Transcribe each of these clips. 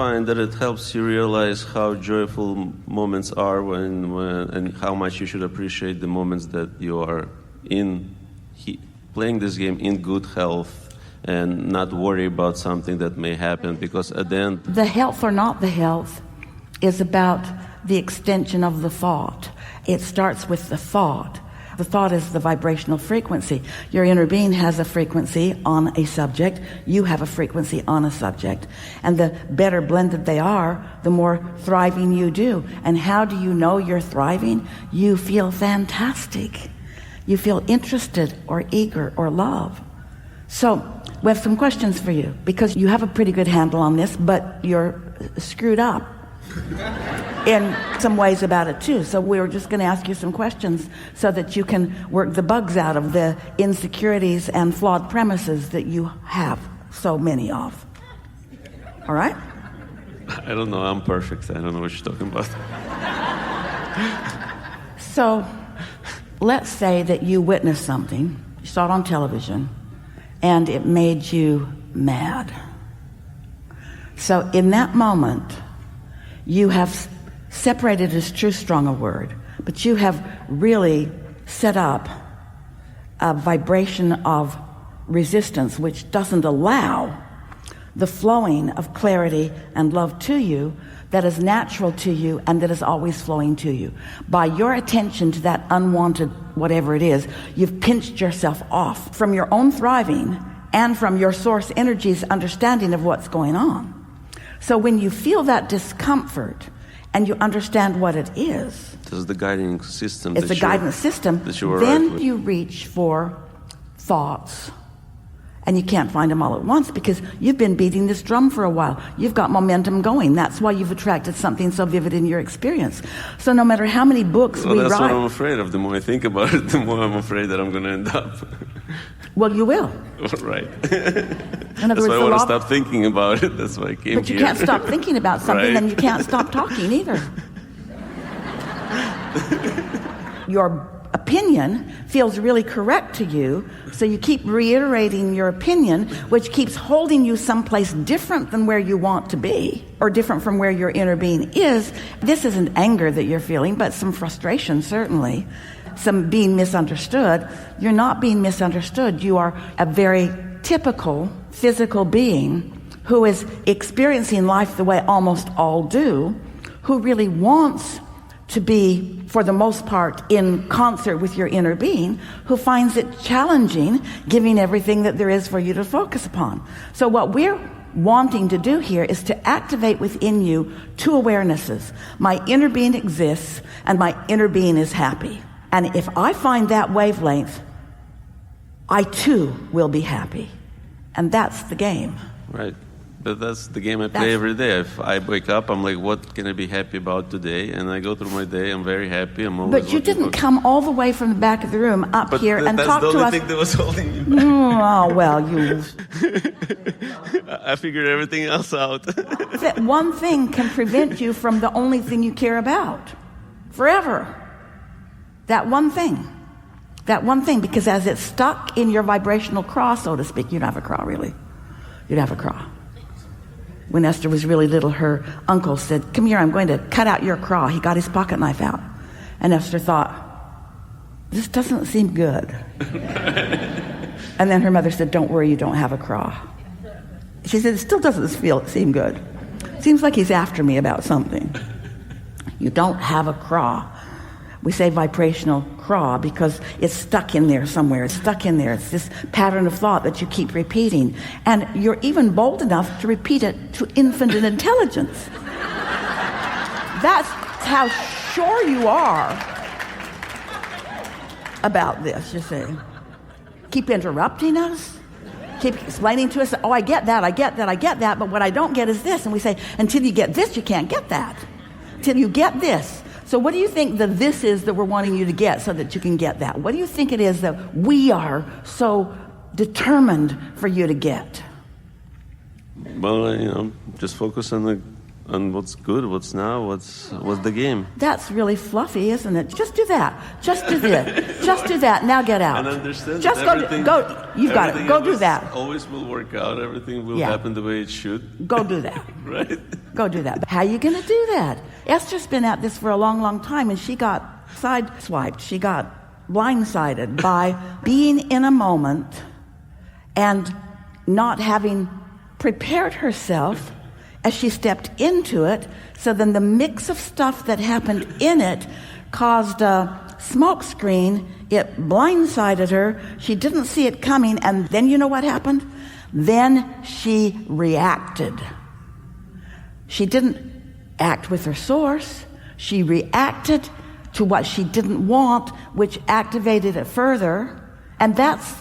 Find that it helps you realize how joyful moments are and how much you should appreciate the moments that you are playing this game in good health and not worry about something that may happen, because at the end... The health or not the health is about the extension of the thought. It starts with the thought. The thought is the vibrational frequency. Your inner being has a frequency on a subject. You have a frequency on a subject. And the better blended they are, the more thriving you do. And how do you know you're thriving? You feel fantastic. You feel interested or eager or love. So we have some questions for you, because you have a pretty good handle on this, but you're screwed up in some ways about it too. So we were just going to ask you some questions so that you can work the bugs out of the insecurities and flawed premises that you have so many of. All right? I don't know. I'm perfect. I don't know what you're talking about. So let's say that you witnessed something, you saw it on television, and it made you mad. So in that moment, you have separated is too strong a word, but you have really set up a vibration of resistance which doesn't allow the flowing of clarity and love to you that is natural to you and that is always flowing to you. By your attention to that unwanted whatever it is, you've pinched yourself off from your own thriving and from your source energy's understanding of what's going on. So when you feel that discomfort and you understand what it is, this is the guiding system. It's the guidance system. Then you reach for thoughts, and you can't find them all at once because you've been beating this drum for a while. You've got momentum going. That's why you've attracted something so vivid in your experience. So no matter how many books we that's write, what I'm afraid of. The more I think about it, the more I'm afraid that I'm going to end up. Well, you will. Right. In other That's words, why I want to stop thinking about it. That's why I came here. But you can't stop thinking about something, Right. and you can't stop talking either. Your opinion feels really correct to you, so you keep reiterating your opinion, which keeps holding you someplace different than where you want to be, or different from where your inner being is. This isn't anger that you're feeling, but some frustration, certainly. Some being misunderstood. You're not being misunderstood. You are a very typical physical being who is experiencing life the way almost all do, who really wants to be, for the most part, in concert with your inner being, who finds it challenging giving everything that there is for you to focus upon. So what we're wanting to do here is to activate within you two awarenesses. My inner being exists, and my inner being is happy. And if I find that wavelength, I too will be happy. And that's the game. Right. But that's the game I play every day. If I wake up, I'm like, what can I be happy about today? And I go through my day, I'm very happy. I'm always But you didn't come all the way from the back of the room up here and talk to us. That's the only thing that was holding you back. Oh, well, you... I figured everything else out. That one thing can prevent you from the only thing you care about. Forever. That one thing. That one thing, because as it's stuck in your vibrational craw, so to speak, you don't have a craw, really. You don't have a craw. When Esther was really little, her uncle said, come here, I'm going to cut out your craw. He got his pocket knife out. And Esther thought, this doesn't seem good. And then her mother said, don't worry, you don't have a craw. She said, it still doesn't seem good. Seems like he's after me about something. You don't have a craw. We say vibrational craw because it's stuck in there somewhere. It's stuck in there. It's this pattern of thought that you keep repeating. And you're even bold enough to repeat it to infinite intelligence. That's how sure you are about this, you see. Keep interrupting us. Keep explaining to us, oh, I get that, but what I don't get is this. And we say, until you get this, you can't get that. Until you get this. So what do you think the this is that we're wanting you to get so that you can get that? What do you think it is that we are so determined for you to get? Well, just focus on the on what's good, what's now, what's the game. That's really fluffy, isn't it? Just do that. Just do this. Just do that. Now get out. And understand just that go. You've got it. Go do that. Always will work out. Everything will happen the way it should. Go do that. Right? Go do that. But how are you going to do that? Esther's been at this for a long, long time, and she got sideswiped. She got blindsided by being in a moment and not having prepared herself as she stepped into it. So then the mix of stuff that happened in it caused a smoke screen. It blindsided her. She didn't see it coming. And then you know what happened? Then she reacted. She didn't act with her source. She reacted to what she didn't want, which activated it further. And that's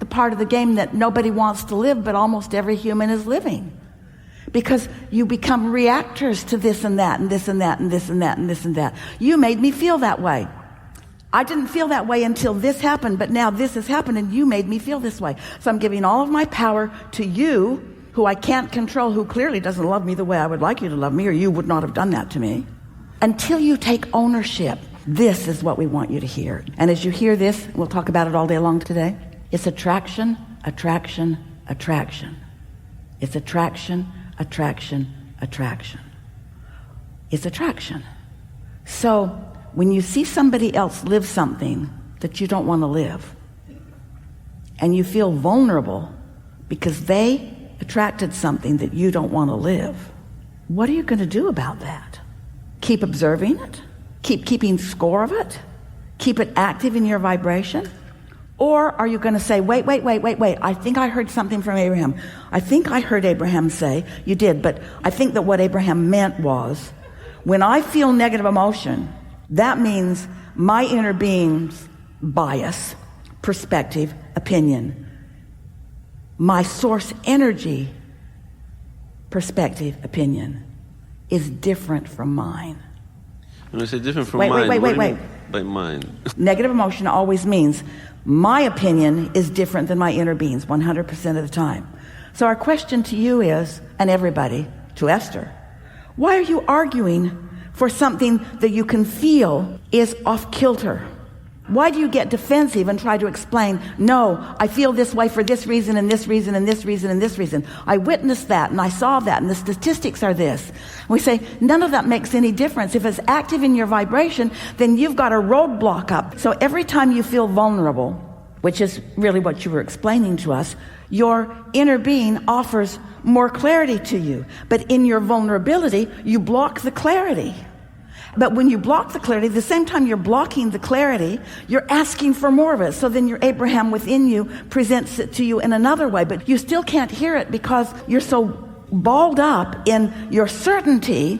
the part of the game that nobody wants to live, but almost every human is living. Because you become reactors to this and that and this and that and this and that and this and that. You made me feel that way. I didn't feel that way until this happened, but now this has happened and you made me feel this way. So I'm giving all of my power to you, who I can't control, who clearly doesn't love me the way I would like you to love me, or you would not have done that to me. Until you take ownership, this is what we want you to hear. And as you hear this, we'll talk about it all day long today. It's attraction, attraction, attraction. It's attraction, attraction, attraction. It's attraction. So when you see somebody else live something that you don't want to live, and you feel vulnerable because they attracted something that you don't want to live, what are you going to do about that? Keep observing it? Keep keeping score of it? Keep it active in your vibration? Or are you going to say, wait, I think I heard something from Abraham. I think I heard Abraham say, you did, but I think that what Abraham meant was, when I feel negative emotion, that means my inner being's bias, perspective, opinion, my source energy, perspective, opinion, is different from mine. When I say different from mine, wait. By mine. Negative emotion always means my opinion is different than my inner being's 100% of the time. So our question to you is, and everybody, to Esther, why are you arguing for something that you can feel is off kilter? Why do you get defensive and try to explain, no, I feel this way for this reason and this reason and this reason and this reason. I witnessed that and I saw that and the statistics are this. And we say, none of that makes any difference. If it's active in your vibration, then you've got a roadblock up. So every time you feel vulnerable, which is really what you were explaining to us, your inner being offers more clarity to you. But in your vulnerability, you block the clarity. But when you block the clarity, the same time you're blocking the clarity, you're asking for more of it. So then your Abraham within you presents it to you in another way. But you still can't hear it because you're so balled up in your certainty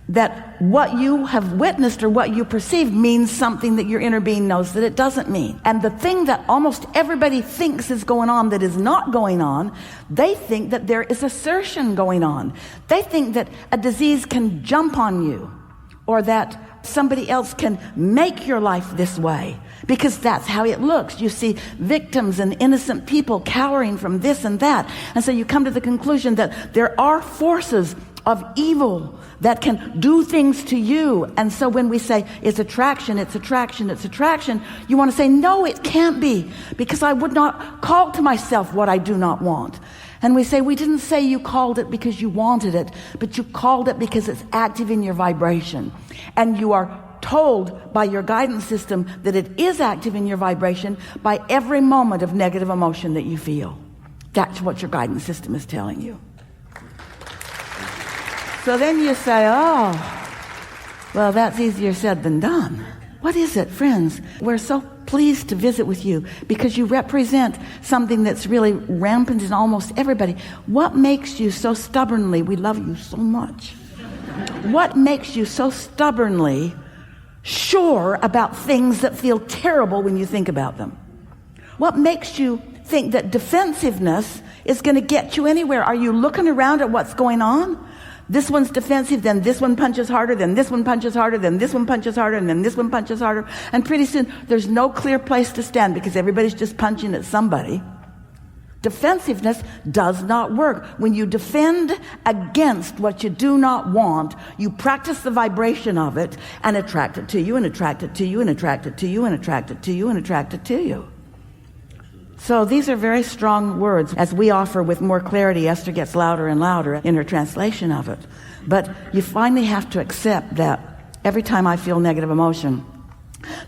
that what you have witnessed or what you perceive means something that your inner being knows that it doesn't mean. And the thing that almost everybody thinks is going on that is not going on, they think that there is assertion going on. They think that a disease can jump on you, or that somebody else can make your life this way, because that's how it looks. You see victims and innocent people cowering from this and that. And so you come to the conclusion that there are forces of evil that can do things to you. And so when we say it's attraction, it's attraction, it's attraction, you want to say, no, it can't be, because I would not call to myself what I do not want. And we say, we didn't say you called it because you wanted it, but you called it because it's active in your vibration. And you are told by your guidance system that it is active in your vibration by every moment of negative emotion that you feel. That's what your guidance system is telling you. So then you say, oh, well, that's easier said than done. What is it, friends? We're so pleased to visit with you because you represent something that's really rampant in almost everybody. What makes you so stubbornly, we love you so much, what makes you so stubbornly sure about things that feel terrible when you think about them? What makes you think that defensiveness is going to get you anywhere? Are you looking around at what's going on? This one's defensive, then this one punches harder, then this one punches harder, then this one punches harder, and then this one punches harder. And pretty soon, there's no clear place to stand because everybody's just punching at somebody. Defensiveness does not work. When you defend against what you do not want, you practice the vibration of it and attract it to you and attract it to you and attract it to you and attract it to you and attract it to you. So these are very strong words. As we offer with more clarity, Esther gets louder and louder in her translation of it. But you finally have to accept that every time I feel negative emotion,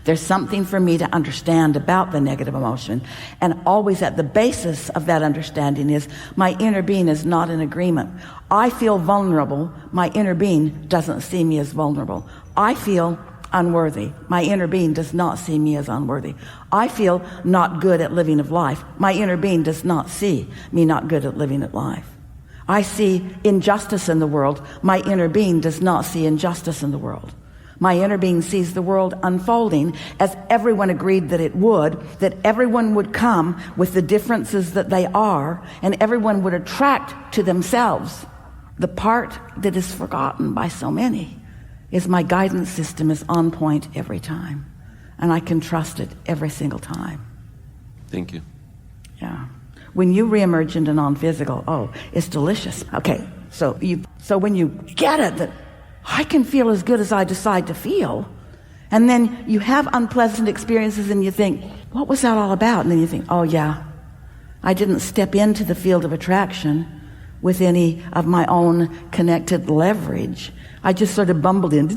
there's something for me to understand about the negative emotion. And always at the basis of that understanding is my inner being is not in agreement. I feel vulnerable. My inner being doesn't see me as vulnerable. I feel unworthy. My inner being does not see me as unworthy. I feel not good at living of life. My inner being does not see me not good at living at life. I see injustice in the world. My inner being does not see injustice in the world. My inner being sees the world unfolding as everyone agreed that it would, that everyone would come with the differences that they are, and everyone would attract to themselves. The part that is forgotten by so many is my guidance system is on point every time, and I can trust it every single time. Thank you. Yeah. When you reemerge into non-physical, oh, it's delicious. Okay, so when you get it, that I can feel as good as I decide to feel. And then you have unpleasant experiences and you think, what was that all about? And then you think, oh yeah, I didn't step into the field of attraction with any of my own connected leverage. I just sort of bumbled in.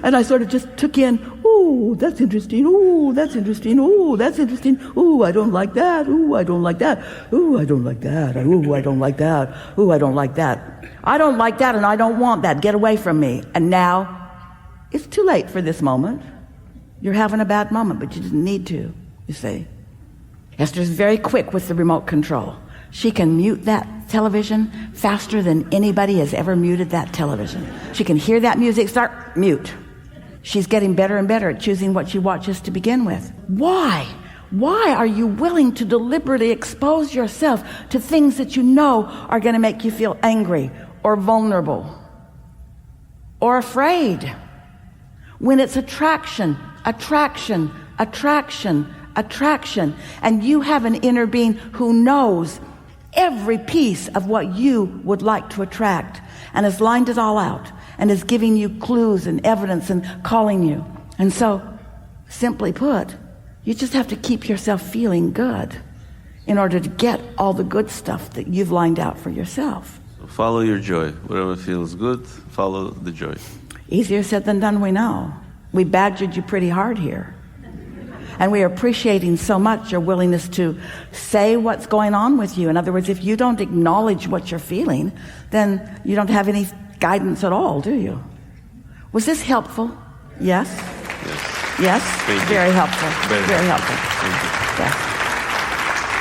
And I sort of just took in, ooh, that's interesting. Ooh, that's interesting. Ooh, that's interesting. Ooh, I don't like that. Ooh, I don't like that. Ooh, I don't like that. Ooh, I don't like that. Ooh, I don't like that. I don't like that and I don't want that. Get away from me. And now it's too late for this moment. You're having a bad moment, but you didn't need to, you see. Esther's very quick with the remote control. She can mute that television faster than anybody has ever muted that television. She can hear that music start, mute. She's getting better and better at choosing what she watches to begin with. Why? Why are you willing to deliberately expose yourself to things that you know are going to make you feel angry or vulnerable or afraid? When it's attraction, attraction, attraction, attraction, and you have an inner being who knows every piece of what you would like to attract and has lined it all out and is giving you clues and evidence and calling you. And so, simply put, you just have to keep yourself feeling good in order to get all the good stuff that you've lined out for yourself. So follow your joy. Whatever feels good, follow the joy. Easier said than done, we know. We badgered you pretty hard here. And we are appreciating so much your willingness to say what's going on with you. In other words, if you don't acknowledge what you're feeling, then you don't have any guidance at all, do you? Was this helpful? Yes? Yes. Yes? Thank you. Very helpful. Very helpful. Thank you. Yes.